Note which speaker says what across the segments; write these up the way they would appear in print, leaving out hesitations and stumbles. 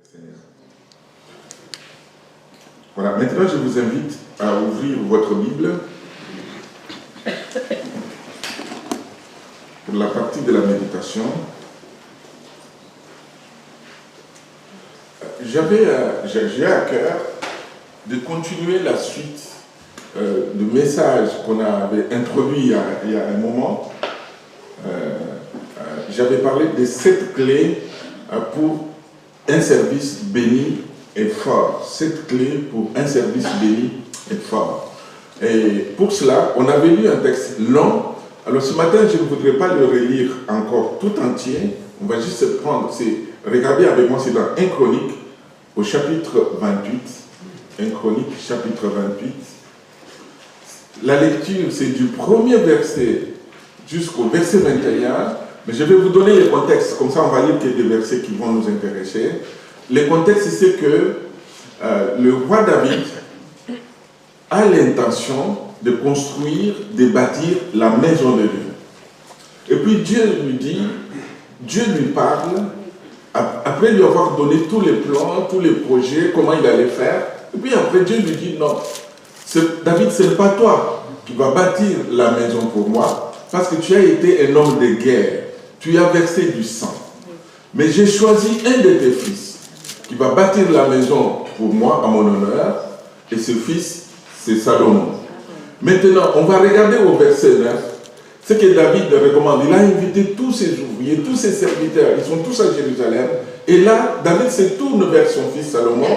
Speaker 1: Seigneur. Voilà, maintenant je vous invite à ouvrir votre Bible pour la partie de la méditation. J'ai à cœur de continuer la suite du message qu'on avait introduit il y a un moment. J'avais parlé des 7 clés pour un service béni et fort. 7 clés pour un service béni et fort. Et pour cela, on avait lu un texte long. Alors ce matin, je ne voudrais pas le relire encore tout entier. On va juste prendre, regardez avec moi, c'est dans 1 Chronique, au chapitre 28. 1 Chronique, chapitre 28. La lecture, c'est du premier verset jusqu'au verset 21. Mais je vais vous donner les contextes, comme ça on va lire que des versets qui vont nous intéresser. Le contexte, c'est que le roi David a l'intention de construire, de bâtir la maison de Dieu. Et puis Dieu lui parle, après lui avoir donné tous les plans, tous les projets, comment il allait faire. Et puis après Dieu lui dit, non, David, ce n'est pas toi qui vas bâtir la maison pour moi, parce que tu as été un homme de guerre. Tu as versé du sang. Mais j'ai choisi un de tes fils qui va bâtir la maison pour moi, à mon honneur. Et ce fils, c'est Salomon. Maintenant, on va regarder au verset 9 ce que David recommande. Il a invité tous ses ouvriers, tous ses serviteurs. Ils sont tous à Jérusalem. Et là, David se tourne vers son fils Salomon.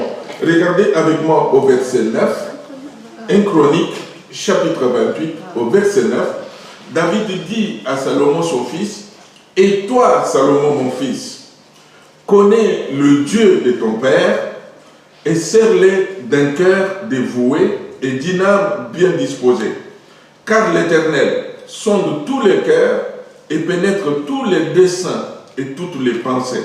Speaker 1: Regardez avec moi au verset 9. 1 Chronique, chapitre 28, au verset 9. David dit à Salomon, son fils, « Et toi, Salomon, mon fils, connais le Dieu de ton père et sers-le d'un cœur dévoué et d'une âme bien disposée. Car l'Éternel sonde tous les cœurs et pénètre tous les desseins et toutes les pensées.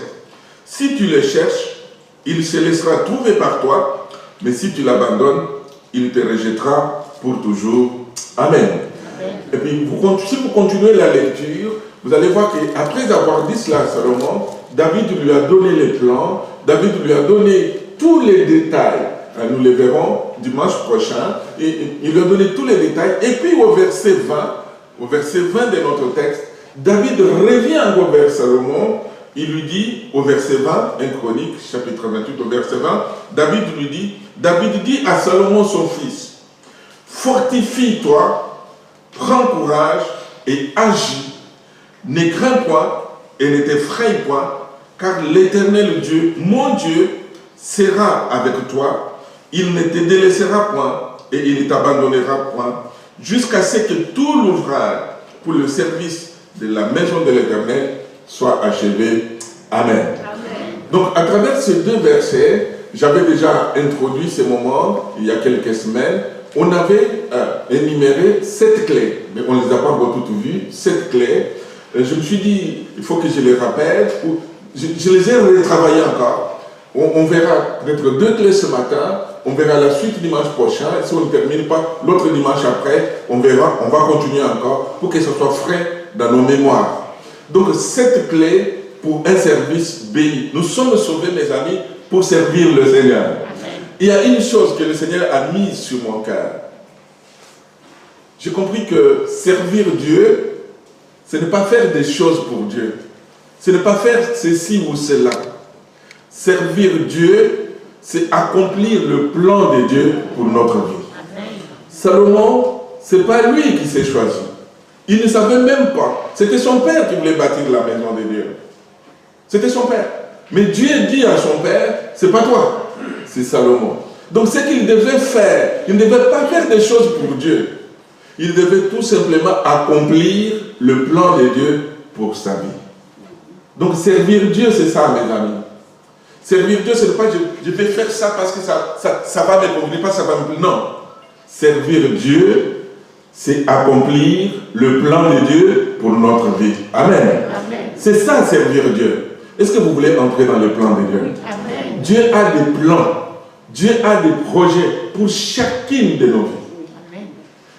Speaker 1: Si tu le cherches, il se laissera trouver par toi, mais si tu l'abandonnes, il te rejettera pour toujours. Amen. » Et puis, si vous continuez la lecture, vous allez voir qu'après avoir dit cela à Salomon, David lui a donné les plans, David lui a donné tous les détails. Nous les verrons dimanche prochain. Et il lui a donné tous les détails. Et puis au verset 20 de notre texte, David revient encore vers Salomon. Il lui dit, au verset 20, 1 Chronique, chapitre 28, au verset 20, David dit à Salomon son fils, « Fortifie-toi, prends courage et agis. Ne crains point et ne t'effraie point, car l'Éternel Dieu, mon Dieu, sera avec toi. Il ne te délaissera point et il ne t'abandonnera point, jusqu'à ce que tout l'ouvrage pour le service de la maison de l'Éternel soit achevé. Amen. » Donc, à travers ces 2 versets, j'avais déjà introduit ces moments, il y a quelques semaines. On avait énuméré 7 clés, mais on ne les a pas encore toutes vues, 7 clés. Je me suis dit, il faut que je les rappelle. Je les ai retravaillées encore. On verra peut-être 2 clés ce matin. On verra la suite dimanche prochain. Si on ne termine pas, l'autre dimanche après, on verra. On va continuer encore pour que ce soit frais dans nos mémoires. Donc, 7 clés pour un service béni. Nous sommes sauvés, mes amis, pour servir le Seigneur. Il y a une chose que le Seigneur a mise sur mon cœur. J'ai compris que servir Dieu, ce n'est pas faire des choses pour Dieu. Ce n'est pas faire ceci ou cela. Servir Dieu, c'est accomplir le plan de Dieu pour notre vie. Amen. Salomon, ce n'est pas lui qui s'est choisi. Il ne savait même pas. C'était son père qui voulait bâtir la maison de Dieu. C'était son père. Mais Dieu dit à son père, c'est pas toi, c'est Salomon. Donc ce qu'il devait faire, il ne devait pas faire des choses pour Dieu. Il devait tout simplement accomplir le plan de Dieu pour sa vie. Donc servir Dieu, c'est ça, mes amis. Servir Dieu, ce n'est pas je vais faire ça parce que ça va me convenir, pas ça va me... Non. Servir Dieu, c'est accomplir le plan de Dieu pour notre vie. Amen. Amen. C'est ça, servir Dieu. Est-ce que vous voulez entrer dans le plan de Dieu? Amen. Dieu a des plans. Dieu a des projets pour chacune de nos vies.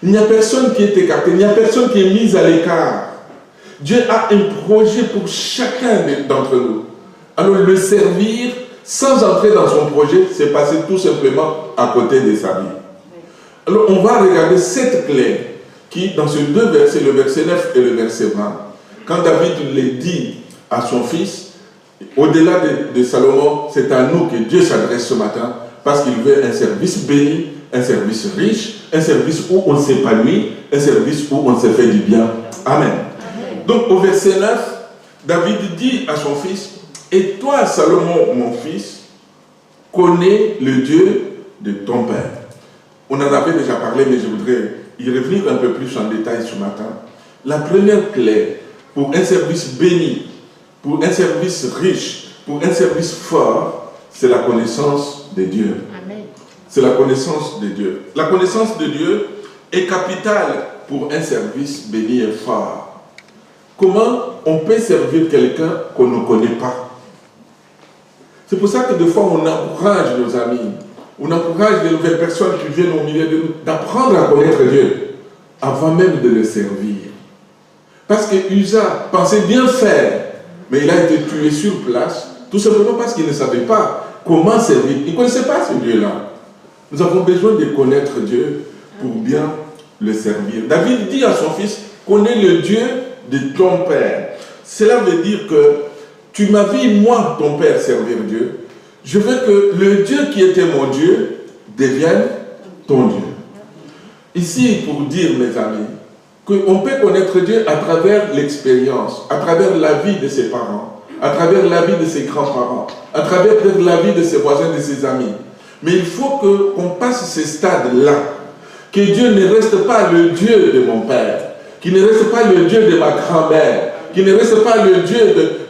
Speaker 1: Il n'y a personne qui est écarté, il n'y a personne qui est mis à l'écart. Dieu a un projet pour chacun d'entre nous. Alors le servir, sans entrer dans son projet, c'est passé tout simplement à côté de sa vie. Alors on va regarder cette clé qui, dans ces deux versets, le verset 9 et le verset 20, quand David les dit à son fils, au-delà de Salomon, c'est à nous que Dieu s'adresse ce matin, parce qu'il veut un service béni, un service riche, un service où on s'épanouit, un service où on se fait du bien. Amen. Donc au verset 9, David dit à son fils, « Et toi, Salomon, mon fils, connais le Dieu de ton père. » On en avait déjà parlé, mais je voudrais y revenir un peu plus en détail ce matin. La première clé pour un service béni, pour un service riche, pour un service fort, c'est la connaissance de Dieu. C'est la connaissance de Dieu. La connaissance de Dieu est capitale pour un service béni et fort. Comment on peut servir quelqu'un qu'on ne connaît pas? C'est pour ça que des fois on encourage nos amis, on encourage les nouvelles personnes qui viennent au milieu de nous d'apprendre à connaître Dieu avant même de le servir. Parce que Uza pensait bien faire, mais il a été tué sur place, tout simplement parce qu'il ne savait pas comment servir. Il ne connaissait pas ce Dieu-là. Nous avons besoin de connaître Dieu pour bien le servir. David dit à son fils, connais le Dieu de ton père. Cela veut dire que tu m'as vu, moi, ton père, servir Dieu. Je veux que le Dieu qui était mon Dieu devienne ton Dieu. Ici, pour dire, mes amis, qu'on peut connaître Dieu à travers l'expérience, à travers la vie de ses parents, à travers la vie de ses grands-parents, à travers la vie de ses voisins, de ses amis. Mais il faut qu'on passe ce stade-là, que Dieu ne reste pas le Dieu de mon père, qu'il ne reste pas le Dieu de ma grand-mère, qu'il ne reste pas le Dieu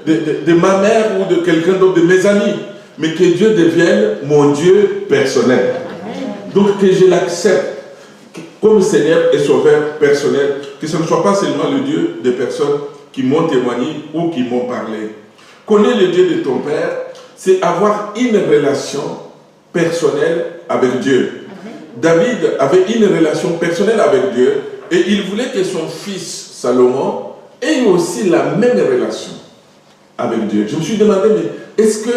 Speaker 1: de ma mère ou de quelqu'un d'autre, de mes amis, mais que Dieu devienne mon Dieu personnel. Donc que je l'accepte comme Seigneur et Sauveur personnel, que ce ne soit pas seulement le Dieu des personnes qui m'ont témoigné ou qui m'ont parlé. Connaître le Dieu de ton Père, c'est avoir une relation personnelle avec Dieu. David avait une relation personnelle avec Dieu et il voulait que son fils Salomon ait aussi la même relation avec Dieu. Je me suis demandé, mais est-ce que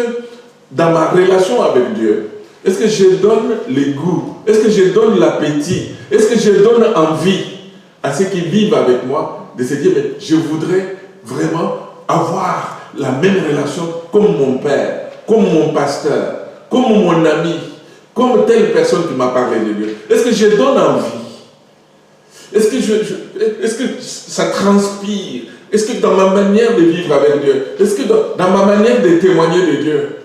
Speaker 1: dans ma relation avec Dieu, est-ce que je donne le goût, est-ce que je donne l'appétit, est-ce que je donne envie à ceux qui vivent avec moi de se dire, mais je voudrais vraiment avoir la même relation comme mon père, comme mon pasteur, comme mon ami, comme telle personne qui m'a parlé de Dieu. Est-ce que je donne envie? Est-ce que ça transpire? Est-ce que dans ma manière de vivre avec Dieu, est-ce que dans ma manière de témoigner de Dieu?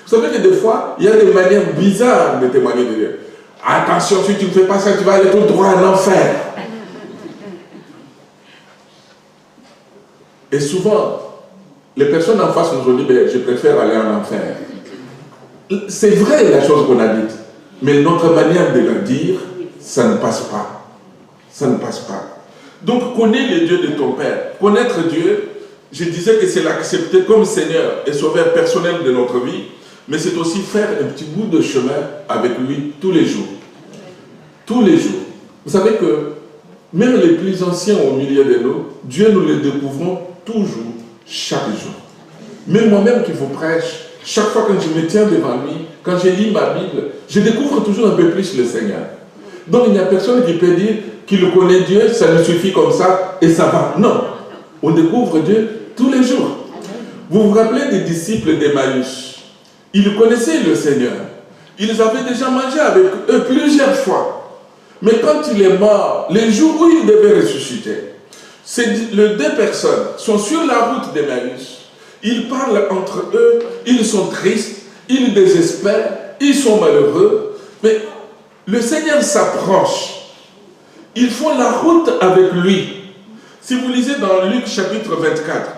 Speaker 1: Vous savez que des fois, il y a des manières bizarres de témoigner de Dieu. Attention, si tu ne fais pas ça, tu vas aller tout droit en enfer. Et souvent, les personnes en face nous ont dit, je préfère aller en enfer. C'est vrai la chose qu'on a dite, mais notre manière de la dire, ça ne passe pas. Ça ne passe pas. Donc, connais le Dieu de ton Père. Connaître Dieu, je disais que c'est l'accepter comme Seigneur et Sauveur personnel de notre vie, mais c'est aussi faire un petit bout de chemin avec lui tous les jours. Tous les jours. Vous savez que même les plus anciens au milieu de nous, Dieu, nous le découvrons toujours, chaque jour. Même moi-même qui vous prêche, chaque fois que je me tiens devant lui, quand je lis ma Bible, je découvre toujours un peu plus le Seigneur. Donc il n'y a personne qui peut dire qu'il connaît Dieu, ça ne suffit comme ça et ça va. Non, on découvre Dieu tous les jours. Vous vous rappelez des disciples d'Emmaüs? Ils connaissaient le Seigneur. Ils avaient déjà mangé avec eux plusieurs fois. Mais quand il est mort, les jours où il devait ressusciter, les deux personnes sont sur la route d'Emmaüs. Ils parlent entre eux, ils sont tristes, ils désespèrent, ils sont malheureux. Mais le Seigneur s'approche. Ils font la route avec lui. Si vous lisez dans Luc chapitre 24,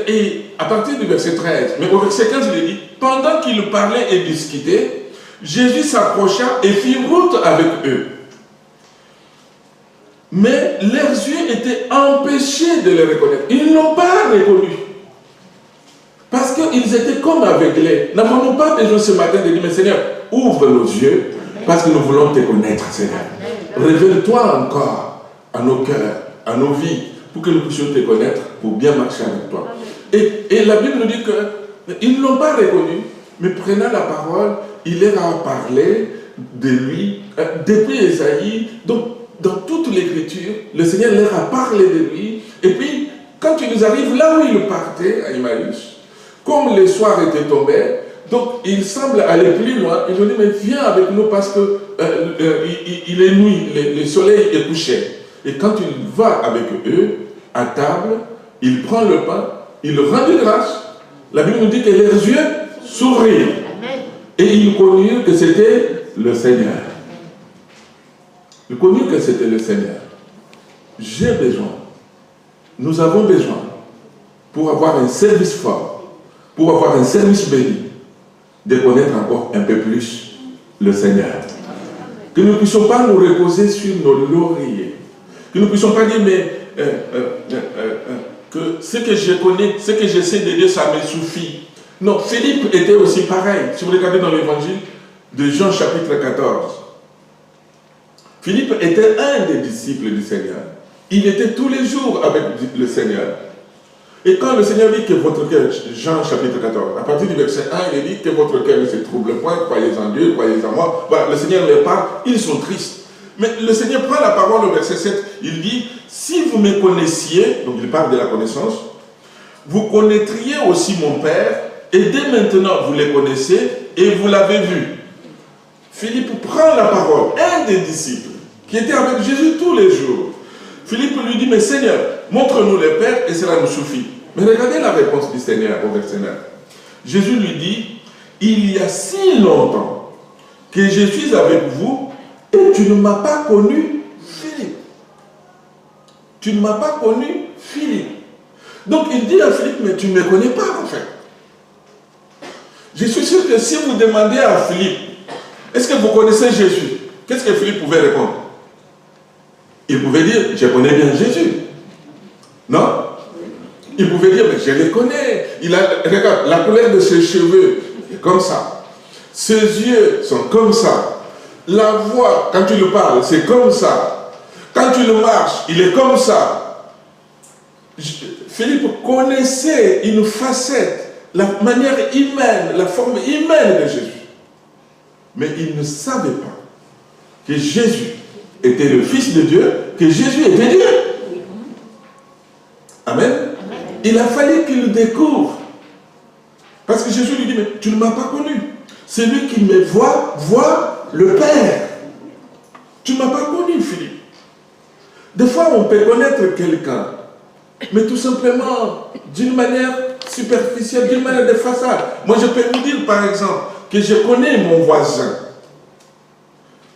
Speaker 1: et à partir du verset 13, mais au verset 15, il est dit, pendant qu'ils parlaient et discutaient, Jésus s'approcha et fit route avec eux. Mais leurs yeux étaient empêchés de le reconnaître. Ils ne l'ont pas reconnu. Parce qu'ils étaient comme aveuglés. N'avons-nous pas besoin ce matin de dire, mais Seigneur, ouvre nos yeux, parce que nous voulons te connaître, Seigneur. Révèle-toi encore à nos cœurs, à nos vies, pour que nous puissions te connaître, pour bien marcher avec toi. Et la Bible nous dit qu'ils ne l'ont pas reconnu, Mais prenant la parole, il leur a parlé de lui, depuis Ésaïe, donc dans toute l'écriture, le Seigneur leur a parlé de lui, et puis quand il nous arrive là où il partait, à Emmaüs, comme le soir était tombé, donc il semble aller plus loin, ils ont dit, mais viens avec nous parce que il est nuit, le soleil est couché. Et quand il va avec eux, à table, il prend le pain, il rend de grâce. La Bible nous dit que leurs yeux s'ouvrirent. Et ils connurent que c'était le Seigneur. Ils connurent que c'était le Seigneur. J'ai besoin, nous avons besoin, pour avoir un service fort, pour avoir un service béni, de connaître encore un peu plus le Seigneur. Que nous ne puissions pas nous reposer sur nos lauriers. Que nous ne puissions pas dire, mais que ce que je connais, ce que je sais de Dieu, ça me suffit. Non, Philippe était aussi pareil. Si vous regardez dans l'évangile de Jean chapitre 14, Philippe était un des disciples du Seigneur. Il était tous les jours avec le Seigneur. Et quand le Seigneur dit que votre cœur, Jean chapitre 14, à partir du verset 1, il dit que votre cœur ne se trouble point, croyez en Dieu, croyez en moi. Voilà, le Seigneur leur parle, ils sont tristes. Mais le Seigneur prend la parole au verset 7, il dit, si vous me connaissiez, donc il parle de la connaissance, vous connaîtriez aussi mon Père, et dès maintenant vous le connaissez, et vous l'avez vu. Philippe prend la parole, un des disciples, qui était avec Jésus tous les jours. Philippe lui dit, mais Seigneur, montre-nous le Père, et cela nous suffit. Mais regardez la réponse du Seigneur au verset 9. Jésus lui dit, il y a si longtemps que je suis avec vous, et tu ne m'as pas connu, Philippe. Tu ne m'as pas connu, Philippe. Donc il dit à Philippe, mais tu ne me connais pas en fait. Je suis sûr que si vous demandez à Philippe, est-ce que vous connaissez Jésus? Qu'est-ce que Philippe pouvait répondre? Il pouvait dire, je connais bien Jésus. Non? Il pouvait dire, mais je le connais. Regarde, la couleur de ses cheveux est comme ça. Ses yeux sont comme ça. La voix, quand tu le parles, c'est comme ça. Quand tu le marches, il est comme ça. Philippe connaissait une facette, la manière humaine, la forme humaine de Jésus. Mais il ne savait pas que Jésus était le Fils de Dieu, que Jésus était Dieu. Amen. Il a fallu qu'il le découvre. Parce que Jésus lui dit, mais tu ne m'as pas connu. Celui qui me voit le Père. Tu ne m'as pas connu, Philippe. Des fois, on peut connaître quelqu'un, mais tout simplement d'une manière superficielle, d'une manière de façade. Moi, je peux vous dire, par exemple, que je connais mon voisin.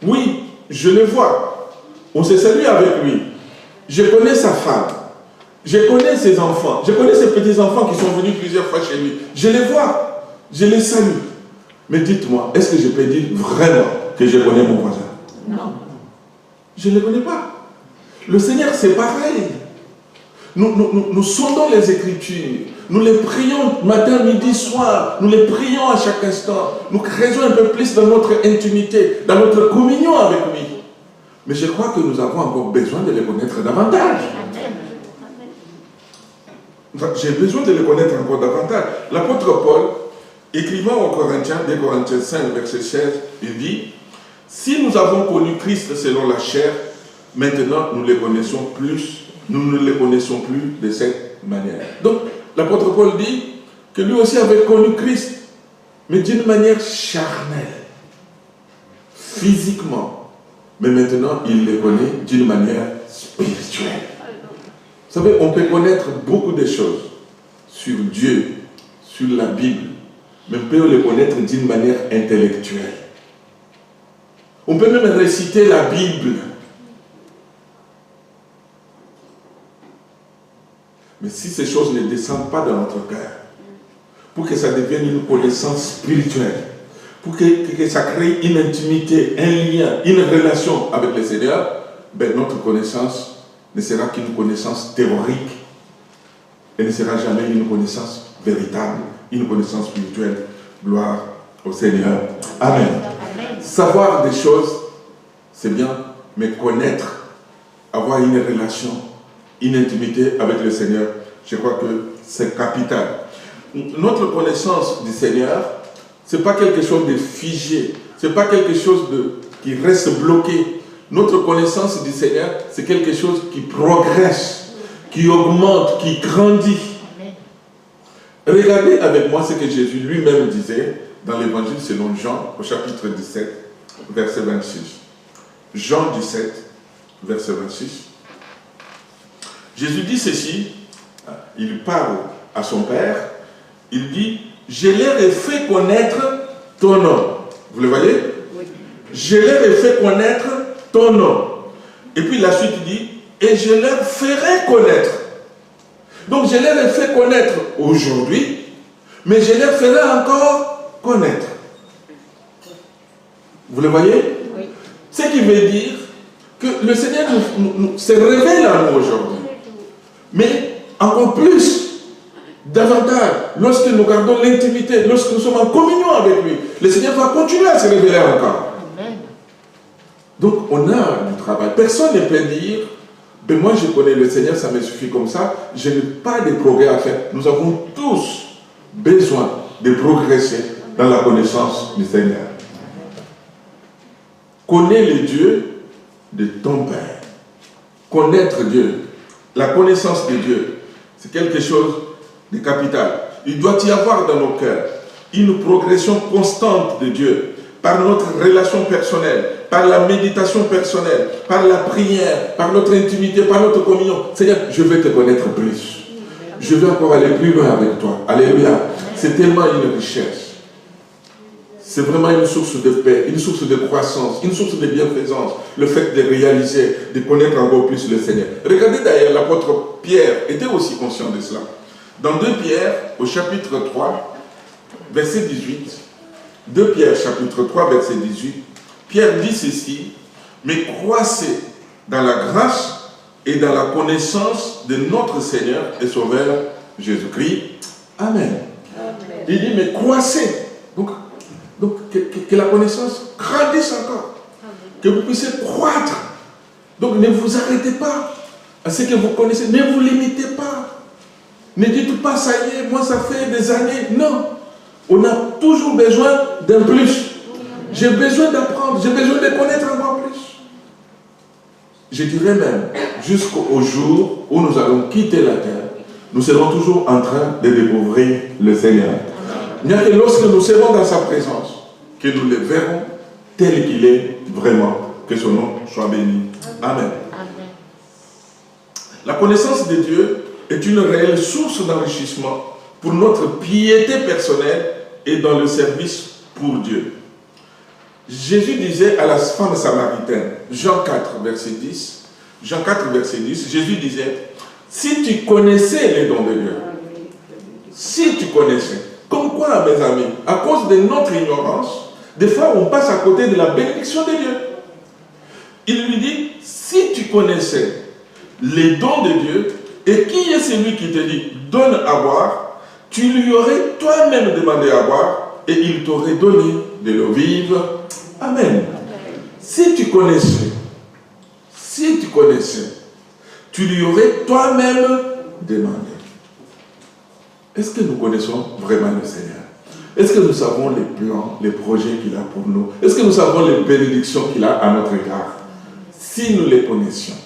Speaker 1: Oui, je le vois. On se salue avec lui. Je connais sa femme. Je connais ses enfants. Je connais ses petits-enfants qui sont venus plusieurs fois chez lui. Je les vois. Je les salue. Mais dites-moi, est-ce que je peux dire vraiment que je connais mon voisin? Non. Je ne le connais pas. Le Seigneur, c'est pareil. Nous sondons les Écritures. Nous les prions matin, midi, soir. Nous les prions à chaque instant. Nous creusons un peu plus dans notre intimité, dans notre communion avec lui. Mais je crois que nous avons encore besoin de les connaître davantage. J'ai besoin de les connaître encore davantage. L'apôtre Paul, écrivant aux Corinthiens, 2 Corinthiens 5, verset 16, il dit, si nous avons connu Christ selon la chair, maintenant nous les connaissons plus, nous ne les connaissons plus de cette manière. Donc, l'apôtre Paul dit que lui aussi avait connu Christ, mais d'une manière charnelle, physiquement. Mais maintenant, il les connaît d'une manière spirituelle. Vous savez, on peut connaître beaucoup de choses sur Dieu, sur la Bible, mais on peut les connaître d'une manière intellectuelle. On peut même réciter la Bible. Mais si ces choses ne descendent pas dans notre cœur, pour que ça devienne une connaissance spirituelle, pour que ça crée une intimité, un lien, une relation avec le Seigneur, ben notre connaissance ne sera qu'une connaissance théorique et ne sera jamais une connaissance véritable, une connaissance spirituelle. Gloire au Seigneur. Amen. Amen. Savoir des choses, c'est bien, mais connaître, avoir une relation, une intimité avec le Seigneur, je crois que c'est capital. Notre connaissance du Seigneur, Ce n'est pas quelque chose de figé. Ce n'est pas quelque chose qui reste bloqué. Notre connaissance du Seigneur, c'est quelque chose qui progresse, qui augmente, qui grandit. Regardez avec moi ce que Jésus lui-même disait dans l'évangile selon Jean, au chapitre 17, verset 26. Jean 17, verset 26. Jésus dit ceci, il parle à son Père, il dit, je leur ai fait connaître ton nom. Vous le voyez? Oui. Je leur ai fait connaître ton nom. Et puis la suite dit, et je leur ferai connaître. Donc je leur ai fait connaître aujourd'hui, mais je leur ferai encore connaître. Vous le voyez? Oui. Ce qui veut dire que le Seigneur se révèle à nous aujourd'hui. Mais encore plus, davantage, lorsque nous gardons l'intimité, lorsque nous sommes en communion avec lui, le Seigneur va continuer à se révéler encore. Amen. Donc on a du travail. Personne ne peut dire, ben moi je connais le Seigneur, ça me suffit comme ça, je n'ai pas de progrès à faire. Nous avons tous besoin de progresser dans la connaissance du Seigneur. Connais le Dieu de ton Père. Connaître Dieu, la connaissance de Dieu, c'est quelque chose de capital. Il doit y avoir dans nos cœurs une progression constante de Dieu par notre relation personnelle, par la méditation personnelle, par la prière, par notre intimité, par notre communion. Seigneur, je veux te connaître plus. Je veux encore aller plus loin avec toi. Alléluia. C'est tellement une richesse. C'est vraiment une source de paix, une source de croissance, une source de bienfaisance. Le fait de réaliser, de connaître encore plus le Seigneur. Regardez d'ailleurs, l'apôtre Pierre était aussi conscient de cela. Dans 2 Pierre, au chapitre 3, verset 18, 2 Pierre, chapitre 3, verset 18, Pierre dit ceci, « Mais croissez dans la grâce et dans la connaissance de notre Seigneur et Sauveur Jésus-Christ. Amen. » Il dit, mais croissez. Donc que la connaissance grandisse encore. Que vous puissiez croître. Donc ne vous arrêtez pas à ce que vous connaissez. Ne vous limitez pas. Ne dites pas, ça y est, moi ça fait des années. Non. On a toujours besoin d'un plus. J'ai besoin d'apprendre. J'ai besoin de connaître encore plus. Je dirais même, jusqu'au jour où nous allons quitter la terre, nous serons toujours en train de découvrir le Seigneur. Il n'y a que lorsque nous serons dans sa présence que nous le verrons tel qu'il est vraiment. Que son nom soit béni. Amen. Amen. La connaissance de Dieu est une réelle source d'enrichissement pour notre piété personnelle et dans le service pour Dieu. Jésus disait à la femme samaritaine, Jean 4, verset 10, Jean 4, verset 10, Jésus disait, si tu connaissais les dons de Dieu, si tu connaissais, comme quoi, mes amis, à cause de notre ignorance, des fois on passe à côté de la bénédiction de Dieu. Il lui dit, si tu connaissais les dons de Dieu, et qui est celui qui te dit, donne à boire, tu lui aurais toi-même demandé à boire, et il t'aurait donné de l'eau vive. Amen. Si tu connaissais, tu lui aurais toi-même demandé. Est-ce que nous connaissons vraiment le Seigneur? Est-ce que nous savons les plans, les projets qu'il a pour nous? Est-ce que nous savons les bénédictions qu'il a à notre égard? Si nous les connaissions,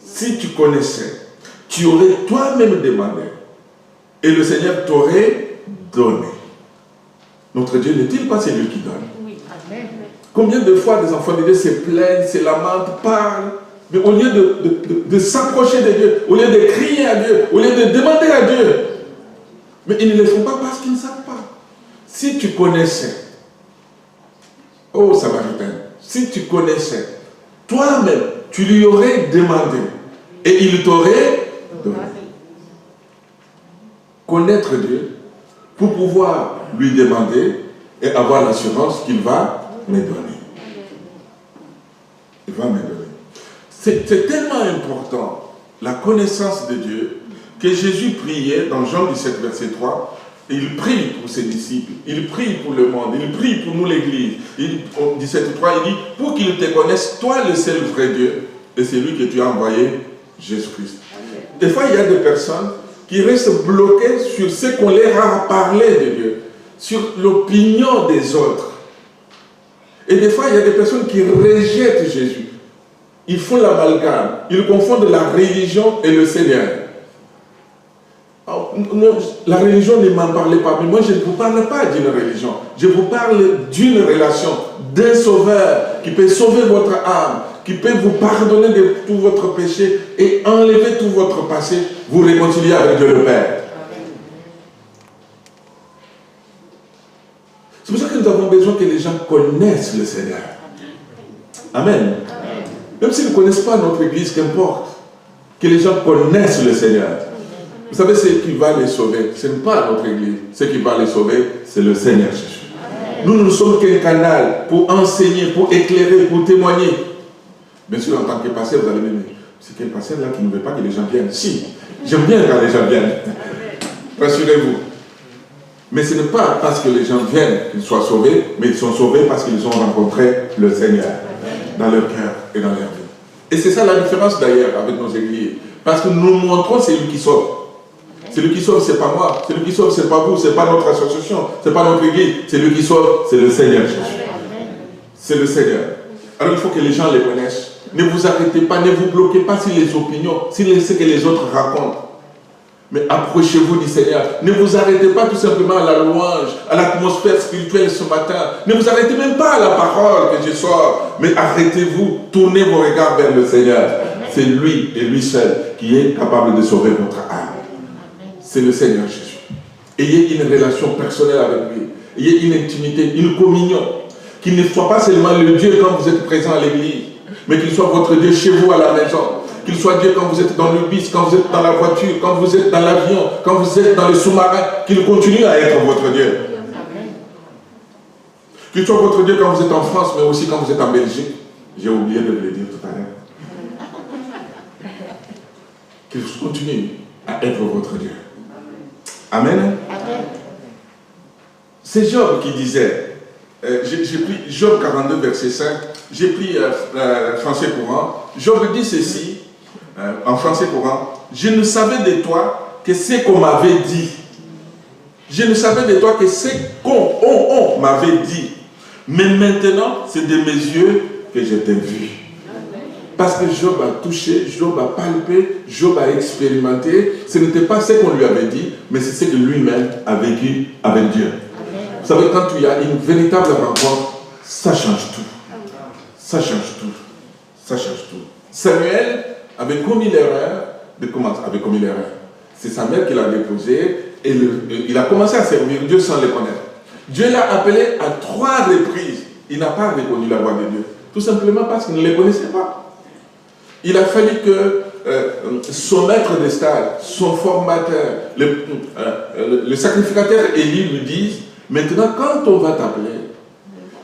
Speaker 1: si tu connaissais, tu aurais toi-même demandé et le Seigneur t'aurait donné. Notre Dieu n'est-il pas celui qui donne? Oui, amen. Combien de fois des enfants de Dieu se plaignent, se lamentent, parlent, mais au lieu de s'approcher de Dieu, au lieu de crier à Dieu, au lieu de demander à Dieu, mais ils ne le font pas parce qu'ils ne savent pas. Si tu connaissais, oh Samaritain, si tu connaissais, toi-même, tu lui aurais demandé et il t'aurait donné. Connaître Dieu pour pouvoir lui demander et avoir l'assurance qu'il va me donner. Il va me donner. C'est tellement important, la connaissance de Dieu, que Jésus priait dans Jean 17, verset 3, et il prie pour ses disciples, il prie pour le monde, il prie pour nous l'Église. Au 17, 3, il dit, pour qu'ils te connaissent, toi le seul vrai Dieu, et c'est lui que tu as envoyé, Jésus-Christ. Des fois, il y a des personnes qui restent bloquées sur ce qu'on leur a parlé de Dieu. sur l'opinion des autres. Et des fois, il y a des personnes qui rejettent Jésus. Ils font l'amalgame. Ils confondent la religion et le Seigneur. Alors, non, la religion ne m'en parle pas. Mais moi, je ne vous parle pas d'une religion. Je vous parle d'une relation, d'un sauveur qui peut sauver votre âme, qui peut vous pardonner de tout votre péché et enlever tout votre passé, vous réconcilier avec Dieu le Père. C'est pour ça que nous avons besoin que les gens connaissent le Seigneur. Amen. Même s'ils ne connaissent pas notre Église, qu'importe. Que les gens connaissent le Seigneur. Vous savez, ce qui va les sauver, ce n'est pas notre Église. Ce qui va les sauver, c'est le Seigneur Jésus. Nous ne sommes qu'un canal pour enseigner, pour éclairer, pour témoigner. Bien sûr, en tant que pasteur, vous allez me dire, c'est quel pasteur là qui ne veut pas que les gens viennent? Si, j'aime bien quand les gens viennent. Rassurez-vous. Mais ce n'est pas parce que les gens viennent qu'ils soient sauvés, mais ils sont sauvés parce qu'ils ont rencontré le Seigneur dans leur cœur et dans leur vie. Et c'est ça la différence d'ailleurs avec nos églises. Parce que nous montrons celui qui sauve. Celui qui sauve, ce n'est pas moi. Celui qui sauve, ce n'est pas vous. Ce n'est pas notre association. Ce n'est pas notre église. Celui qui sauve, c'est le Seigneur Jésus. C'est le Seigneur. Alors il faut que les gens les connaissent. Ne vous arrêtez pas, ne vous bloquez pas sur les opinions, sur ce que les autres racontent. Mais approchez-vous du Seigneur. Ne vous arrêtez pas tout simplement à la louange, à l'atmosphère spirituelle ce matin. Ne vous arrêtez même pas à la parole que je sors. Mais arrêtez-vous, tournez vos regards vers le Seigneur. C'est lui et lui seul qui est capable de sauver votre âme. C'est le Seigneur Jésus. Ayez une relation personnelle avec lui. Ayez une intimité, une communion. Qu'il ne soit pas seulement le Dieu quand vous êtes présent à l'église, mais qu'il soit votre Dieu chez vous à la maison. Qu'il soit Dieu quand vous êtes dans le bus, quand vous êtes dans la voiture, quand vous êtes dans l'avion, quand vous êtes dans le sous-marin. Qu'il continue à être votre Dieu. Qu'il soit votre Dieu quand vous êtes en France, mais aussi quand vous êtes en Belgique. J'ai oublié de le dire tout à l'heure. Qu'il continue à être votre Dieu. Amen. Amen. C'est Job qui disait, j'ai pris Job 42, verset 5, j'ai pris français courant. Job dit ceci, en français courant, je ne savais de toi que ce qu'on m'avait dit. Je ne savais de toi que ce qu'on m'avait dit. Mais maintenant, c'est de mes yeux que je t'ai vu. Parce que Job a touché, Job a palpé, Job a expérimenté. Ce n'était pas ce qu'on lui avait dit, mais c'est ce que lui-même a vécu avec Dieu. Vous savez, quand il y a une véritable rencontre, ça change tout. Ça change tout. Ça change tout. Samuel avait commis l'erreur de commencer. Avait commis l'erreur. C'est sa mère qui l'a déposé et il a commencé à servir Dieu sans le connaître. Dieu l'a appelé à 3 reprises. Il n'a pas reconnu la voix de Dieu. Tout simplement parce qu'il ne le connaissait pas. Il a fallu que son maître de stage, son formateur, le sacrificateur Élie lui dise, maintenant quand on va t'appeler,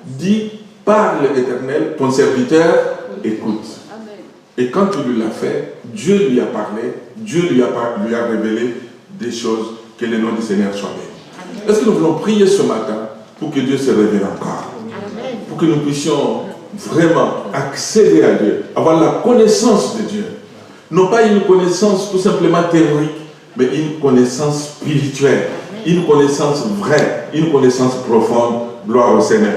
Speaker 1: dis, parle l'Éternel, ton serviteur écoute. Et quand il lui l'a fait, Dieu lui a parlé, Dieu lui a révélé des choses, que le nom du Seigneur soit béni. Est-ce que nous voulons prier ce matin pour que Dieu se révèle encore? Pour que nous puissions vraiment accéder à Dieu, avoir la connaissance de Dieu. Non pas une connaissance tout simplement théorique, mais une connaissance spirituelle, une connaissance vraie, une connaissance profonde. Gloire au Seigneur.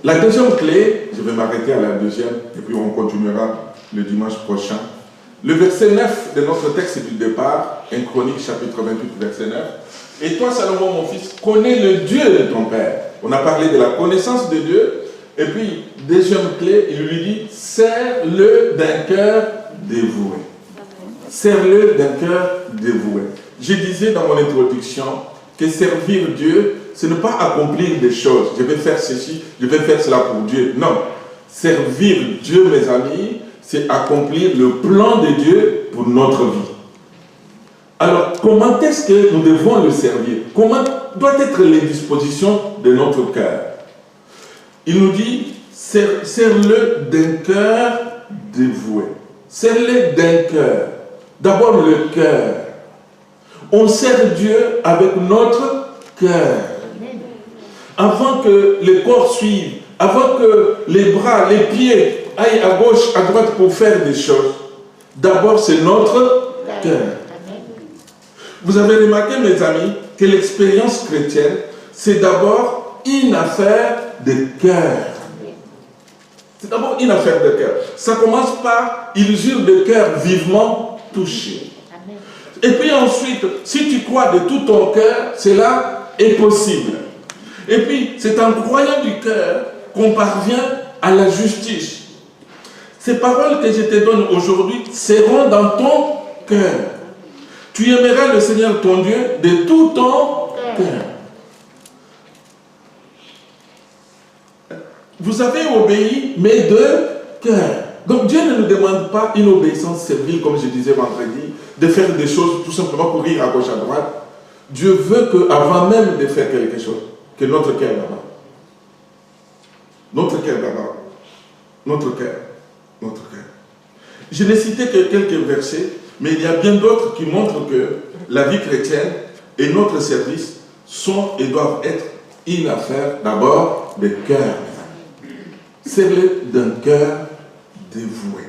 Speaker 1: La deuxième clé, je vais m'arrêter à la deuxième, et puis on continuera le dimanche prochain. Le verset 9 de notre texte du départ, 1 Chronique chapitre 28, verset 9. Et toi, Salomon, mon fils, connais le Dieu de ton père. On a parlé de la connaissance de Dieu. Et puis, deuxième clé, il lui dit, sers-le d'un cœur dévoué. Sers-le d'un cœur dévoué. Je disais dans mon introduction que servir Dieu, ce n'est pas accomplir des choses. Je vais faire ceci, je vais faire cela pour Dieu. Non. Servir Dieu, mes amis, c'est accomplir le plan de Dieu pour notre vie. Alors, comment est-ce que nous devons le servir? Comment doivent être les dispositions de notre cœur? Il nous dit, sers-le d'un cœur dévoué. Sers-le d'un cœur. D'abord le cœur. On sert Dieu avec notre cœur. Avant que le corps suive, avant que les bras, les pieds aillent à gauche, à droite pour faire des choses, d'abord c'est notre cœur. Vous avez remarqué, mes amis, que l'expérience chrétienne, c'est d'abord une affaire de cœur. C'est d'abord une affaire de cœur. Ça commence par une usure de cœur vivement touchée. Et puis ensuite, si tu crois de tout ton cœur, cela est possible. Et puis, c'est en croyant du cœur qu'on parvient à la justice. Ces paroles que je te donne aujourd'hui seront dans ton cœur. Tu aimeras le Seigneur ton Dieu de tout ton cœur. Vous avez obéi, mais de cœur. Donc Dieu ne nous demande pas une obéissance servile, comme je disais vendredi, de faire des choses tout simplement pour rire à gauche à droite. Dieu veut qu'avant même de faire quelque chose, que notre cœur d'abord. Notre cœur d'abord. Notre cœur. Notre cœur. Je n'ai cité que quelques versets, mais il y a bien d'autres qui montrent que la vie chrétienne et notre service sont et doivent être une affaire d'abord de cœur. Servez d'un cœur dévoué.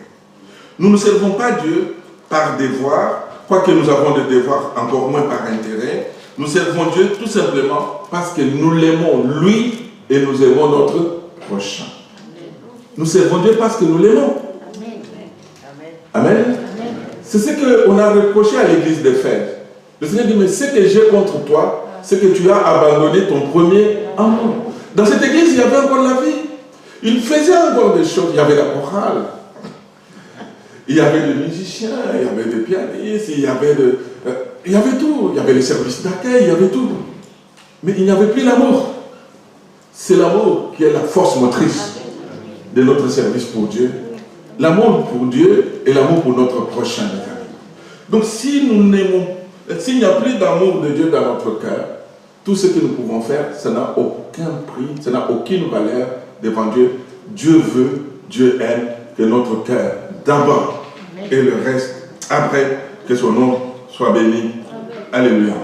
Speaker 1: Nous ne servons pas Dieu par devoir, quoique nous avons des devoirs, encore moins par intérêt. Nous servons Dieu tout simplement parce que nous l'aimons lui et nous aimons notre prochain. Nous servons Dieu parce que nous l'aimons. Amen. C'est ce qu'on a reproché à l'église d'Éphèse. Le Seigneur dit, mais ce que j'ai contre toi, c'est que tu as abandonné ton premier amour. Dans cette église, il y avait encore la vie. Il faisait encore des choses. Il y avait la chorale. Il y avait des musiciens, il y avait des pianistes, il y avait tout. Il y avait les services d'accueil, il y avait tout. Mais il n'y avait plus l'amour. C'est l'amour qui est la force motrice de notre service pour Dieu. L'amour pour Dieu et l'amour pour notre prochain. Donc si nous n'aimons, s'il n'y a plus d'amour de Dieu dans notre cœur, tout ce que nous pouvons faire, ça n'a aucun prix, ça n'a aucune valeur devant Dieu. Dieu veut, Dieu aime que notre cœur d'abord et le reste après, que son nom soit béni. Alléluia.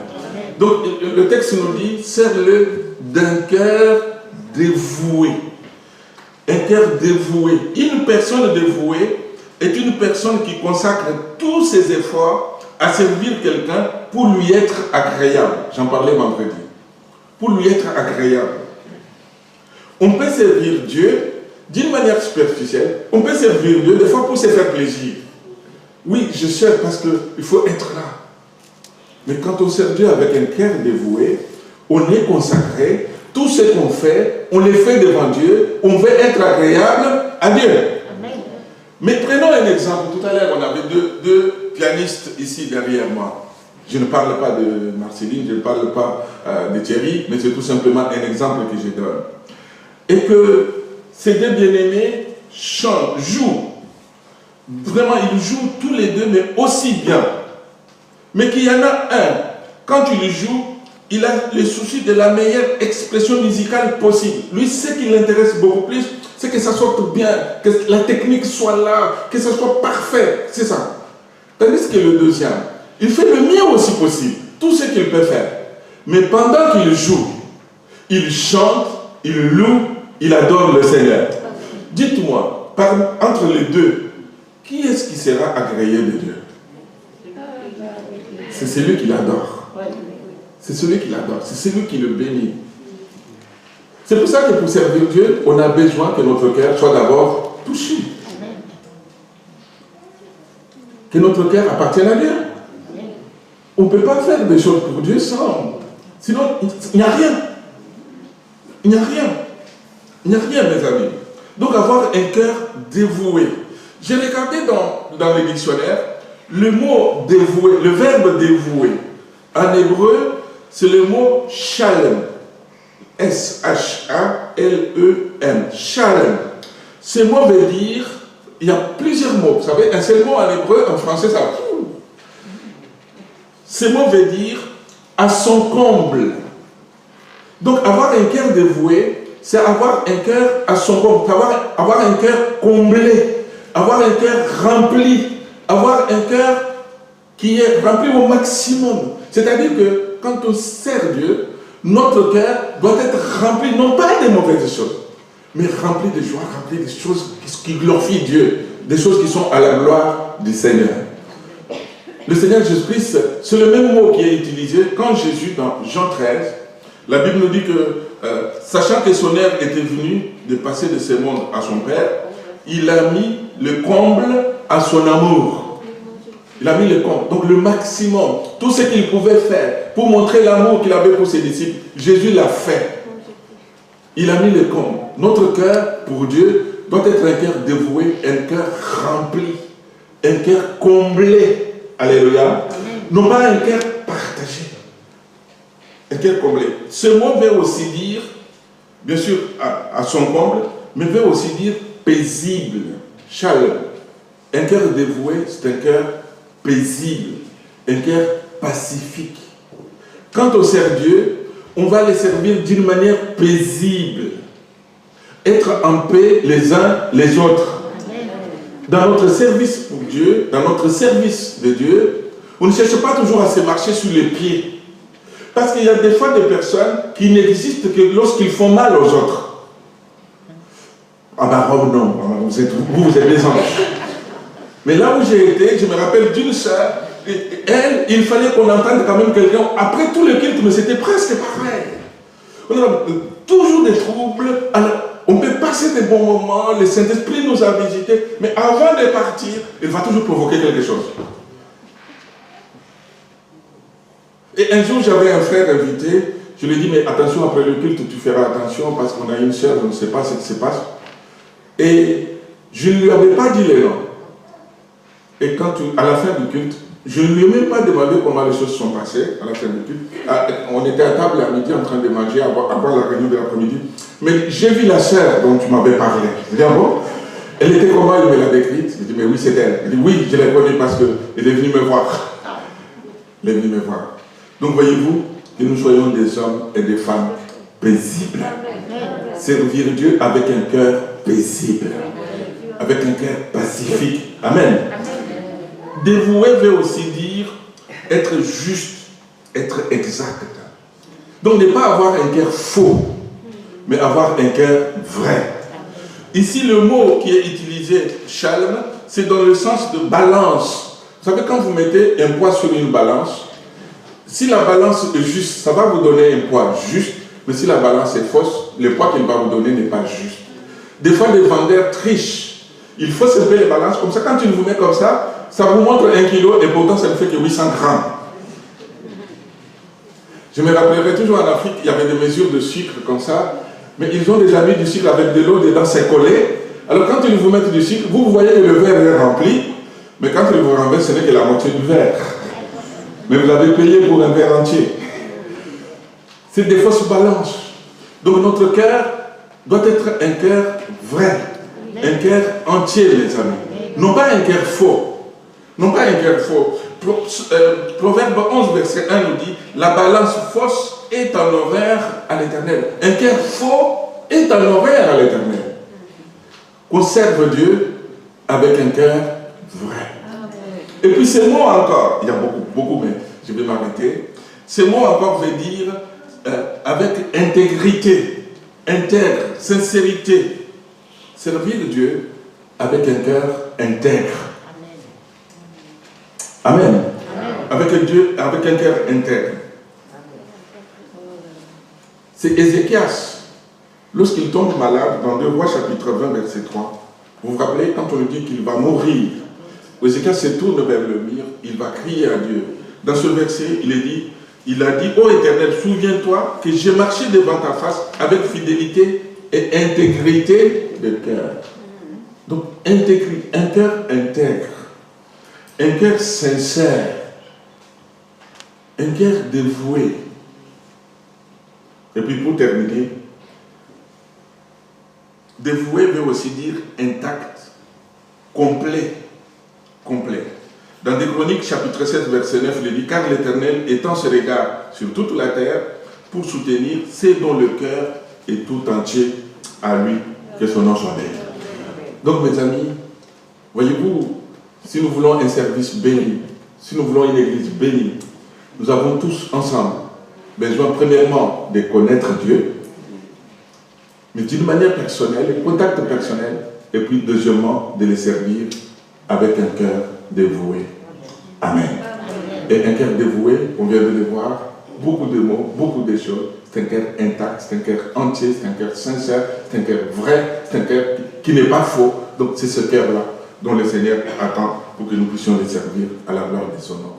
Speaker 1: Donc le texte nous dit, serre-le d'un cœur dévoué. Un cœur dévoué. Une personne dévouée est une personne qui consacre tous ses efforts à servir quelqu'un pour lui être agréable. J'en parlais vendredi. Pour lui être agréable. On peut servir Dieu d'une manière superficielle. On peut servir Dieu des fois pour se faire plaisir. Oui, je sers parce qu'il faut être là. Mais quand on sert Dieu avec un cœur dévoué, on est consacré. Tout ce qu'on fait, on le fait devant Dieu. On veut être agréable à Dieu. Amen. Mais prenons un exemple. Tout à l'heure, on avait deux pianistes ici derrière moi. Je ne parle pas de Marceline, je ne parle pas de Thierry, mais c'est tout simplement un exemple que je donne. Et que ces deux bien-aimés chantent, jouent. Vraiment, ils jouent tous les deux, mais aussi bien. Mais qu'il y en a un, quand il joue, il a le souci de la meilleure expression musicale possible. Lui, ce qui l'intéresse beaucoup plus, c'est que ça sorte bien, que la technique soit là, que ça soit parfait. C'est ça. Tandis que le deuxième, il fait le mieux aussi possible, tout ce qu'il peut faire. Mais pendant qu'il joue, il chante, il loue, il adore le Seigneur. Dites-moi, entre les deux, qui est-ce qui sera agréé de Dieu? C'est celui qui l'adore. C'est celui qui l'adore, c'est celui qui le bénit. C'est pour ça que pour servir Dieu, on a besoin que notre cœur soit d'abord touché. Que notre cœur appartienne à Dieu. On ne peut pas faire des choses pour Dieu sans. Sinon, il n'y a rien. Il n'y a rien. Il n'y a rien, mes amis. Donc, avoir un cœur dévoué. J'ai regardé dans les dictionnaires, le mot dévoué, le verbe dévoué. En hébreu, c'est le mot shalem. S-H-A-L-E-M. Shalem. Ce mot veut dire, il y a plusieurs mots. Vous savez, un seul mot en hébreu, en français, ça. Ce mot veut dire à son comble. Donc, avoir un cœur dévoué, c'est avoir un cœur à son comble. Avoir un cœur comblé. Avoir un cœur rempli. Avoir un cœur qui est rempli au maximum. C'est-à-dire que quand on sert Dieu, notre cœur doit être rempli, non pas des mauvaises choses, mais rempli de joie, rempli des choses qui glorifient Dieu, des choses qui sont à la gloire du Seigneur. le Seigneur Jésus-Christ, c'est le même mot qui est utilisé quand Jésus, dans Jean 13, la Bible nous dit que, sachant que son heure était venue de passer de ce monde à son Père, il a mis le comble à son amour. Il a mis le comble, donc le maximum, tout ce qu'il pouvait faire pour montrer l'amour qu'il avait pour ses disciples, Jésus l'a fait. Il a mis le comble. Notre cœur, pour Dieu, doit être un cœur dévoué, un cœur rempli, un cœur comblé. Alléluia. Non pas un cœur partagé. Un cœur comblé. Ce mot veut aussi dire, bien sûr, à son comble, mais veut aussi dire paisible, chaleur. Un cœur dévoué, c'est un cœur paisible, un cœur pacifique. Quand on sert Dieu, on va les servir d'une manière paisible. Être en paix les uns les autres. Dans notre service pour Dieu, dans notre service de Dieu, on ne cherche pas toujours à se marcher sur les pieds. Parce qu'il y a des fois des personnes qui n'existent que lorsqu'ils font mal aux autres. Ah ben Rome, non, vous êtes des anges. Mais là où j'ai été, je me rappelle d'une sœur, elle, il fallait qu'on entende quand même quelqu'un. Après tout le culte, mais c'était presque pareil. On a toujours des troubles. Alors, on peut passer des bons moments, le Saint-Esprit nous a visités, mais avant de partir, il va toujours provoquer quelque chose. Et un jour, j'avais un frère invité, je lui ai dit, mais attention, après le culte, tu feras attention, parce qu'on a une sœur, on ne sait pas ce qui se passe. Et je ne lui avais pas dit les noms. Et quand à la fin du culte, je ne lui ai même pas demandé comment les choses sont passées à la fin du culte. On était à table à midi en train de manger avant la réunion de l'après-midi. Mais j'ai vu la sœur dont tu m'avais parlé. Je dis, ah bon? Elle était comment? Elle me l'a décrite. Je dis, mais oui, c'est elle. Elle dit, oui, je l'ai connue parce qu'elle est venue me voir. Elle est venue me voir. Donc voyez-vous, que nous soyons des hommes et des femmes paisibles. Servir Dieu avec un cœur paisible. Avec un cœur pacifique. Amen. Dévoué veut aussi dire être juste, être exact. Donc ne pas avoir un cœur faux, mais avoir un cœur vrai. Ici, le mot qui est utilisé, shalom, c'est dans le sens de balance. Vous savez, quand vous mettez un poids sur une balance, si la balance est juste, ça va vous donner un poids juste, mais si la balance est fausse, le poids qu'il va vous donner n'est pas juste. Des fois, les vendeurs trichent. Il faut se faire les balances comme ça. Quand tu vous mets comme ça vous montre 1 kilo et pourtant ça ne fait que 800 grammes. Je me rappellerai toujours en Afrique, il y avait des mesures de sucre comme ça, mais ils ont déjà mis du sucre avec de l'eau dedans, c'est collé. Alors quand ils vous mettent du sucre, vous voyez que le verre est rempli, mais quand ils vous renversent, ce n'est que la moitié du verre. Mais vous avez payé pour un verre entier. C'est des fausses balances. Donc notre cœur doit être un cœur vrai, un cœur entier, les amis. Non pas un cœur faux. Non pas un cœur faux. Proverbe 11, verset 1 nous dit, la balance fausse est en horreur à l'Éternel. Un cœur faux est en horreur à l'Éternel. Conserve Dieu avec un cœur vrai. Et puis ce mot encore, il y a beaucoup, mais je vais m'arrêter. Ce mot encore veut dire avec intégrité, intègre, sincérité. Servir Dieu avec un cœur intègre. Amen. Avec Dieu, avec un cœur intègre. C'est Ézéchias. Lorsqu'il tombe malade, dans 2 Rois chapitre 20, verset 3, vous vous rappelez, quand on lui dit qu'il va mourir, Ézéchias se tourne vers le mur, il va crier à Dieu. Dans ce verset, il a dit, ô Éternel, souviens-toi que j'ai marché devant ta face avec fidélité et intégrité de cœur. Donc, un cœur intègre, un cœur sincère, un cœur dévoué. Et puis pour terminer, dévoué veut aussi dire intact, complet. Dans des Chroniques, chapitre 7, verset 9, il dit, car l'Éternel étend ses regards sur toute la terre pour soutenir ceux dont le cœur est tout entier à lui, que son nom soit béni. Donc mes amis, voyez-vous, si nous voulons un service béni, si nous voulons une église bénie, nous avons tous ensemble besoin premièrement de connaître Dieu, mais d'une manière personnelle, contact personnel, et puis deuxièmement de les servir avec un cœur dévoué. Amen. et un cœur dévoué, on vient de le voir, beaucoup de mots, beaucoup de choses. C'est un cœur intact, c'est un cœur entier, c'est un cœur sincère, c'est un cœur vrai, c'est un cœur qui n'est pas faux. Donc c'est ce cœur-là dont le Seigneur attend pour que nous puissions le servir à la gloire de son nom.